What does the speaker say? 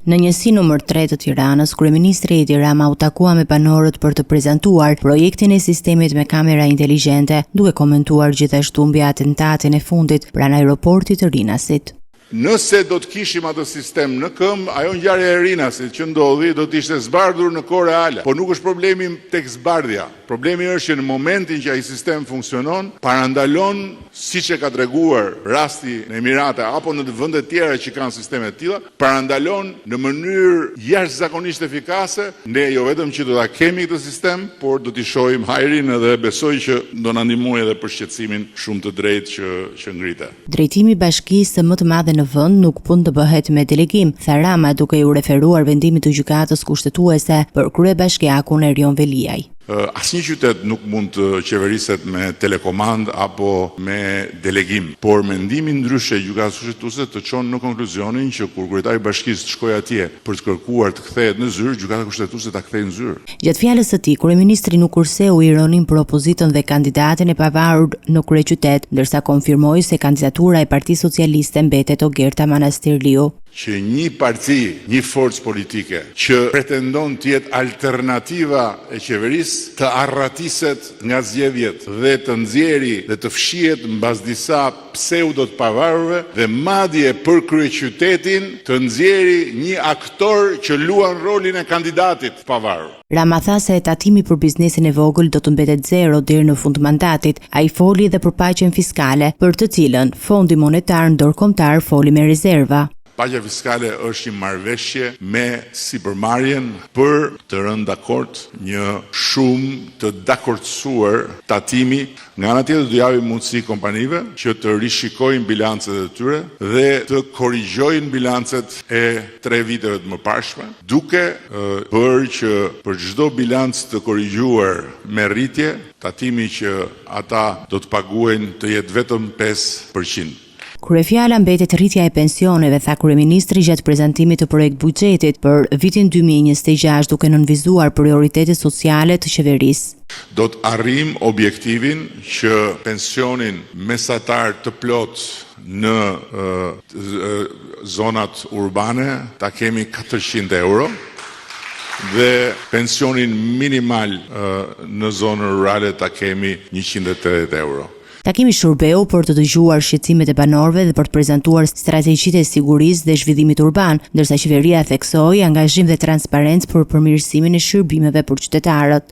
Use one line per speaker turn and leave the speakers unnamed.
Në njësi numër 3 të Tiranës, kryeministri Edi Rama u takua me banorët për të prezantuar projektin e sistemit me kamera inteligjente, duke komentuar gjithashtu mbi atentatin e fundit pranë aeroportit të Rinasit.
Nëse do të kishim atë sistem në këmbë, ajo ngjarja e Rinasit që ndodhi do të ishte zbardhur në kohë reale. Po nuk është problemi tek zbardhja. Problemi është që në momentin që ai sistem funksionon, parandalon, siç e ka treguar rasti në Emirate apo në vende tjera që kanë sisteme të tilla, parandalon në mënyrë jashtëzakonisht efikase. Ne jo vetëm që do ta kemi këtë sistem, por do t'i shohim hajrin edhe besoj që do na ndihmojë edhe për shqetësimin shumë të drejtë që ngritet.
Drejtimi i bashkisë më të madhe në vend nuk pun të bëhet me delegim, tha Rama duke u referuar vendimit të gjykatës kushtetuese për kryebashkiakun Erion Veliaj.
Asnjë qytet nuk mund të qeveriset me telekomand apo me delegim, por mendimi ndryshe i gjykatës kushtetuese të çon në konkluzionin që kur kryetari i bashkisë të shkojë atje për të kërkuar të kthehet në zyrë, gjykata kushtetuese ta kthejë në zyrë.
Gjatë fjalës së tij, kryeministri nuk kurseu ironin për opozitën dhe kandidatin e pavarur në kryeqytet, ndërsa konfirmoi se kandidatura e Partisë Socialiste mbetet Ogerta Manastirliu.
Që një parti, një forcë politike që pretendon të jetë alternativa e qeverisë të arratiset nga zgjedhjet dhe të nxjerrë dhe të fshihet mbas disa pseudo të pavarurve dhe madje për kryeqytetin të nxjerrë një aktor që luan rolin e kandidatit pavarur.
Rama tha se tatimi për biznesin e vogël do të mbetet zero deri në fund mandatit. Ai foli edhe për paqen fiskale, për të cilën Fondi Monetar Ndërkombëtar foli me rezerva.
Paqja fiskale është një marrëveshje me sipërmarrjen për të rënë dakord një shumë të dakordsuar tatimi. Nga ana tjetër do japim mundësi kompanive që të rishikojnë bilancet e tyre dhe të korrigjojnë bilancet e 3 viteve të mëparshme, duke bërë që për çdo bilanc të korrigjuar me rritje, tatimi që ata do të paguajnë të jetë vetëm 5%.
Kryefjala mbetet rritja e pensioneve, tha kryeministri gjatë prezantimit të projekt buxhetit për vitin 2026, duke nënvizuar prioritetet sociale të qeverisë.
Do të arrijm objektivin që pensionin mesatar të plot në zonat urbane ta kemi 400 euro dhe pensionin minimal në zonën rurale ta kemi 180 euro.
Takimi shërbeu për të dëgjuar shqetësimet e banorëve dhe për të prezantuar strategjitë e sigurisë dhe zhvillimit urban, ndërsa qeveria theksoi angazhim dhe transparencë për përmirësimin e shërbimeve për qytetarët.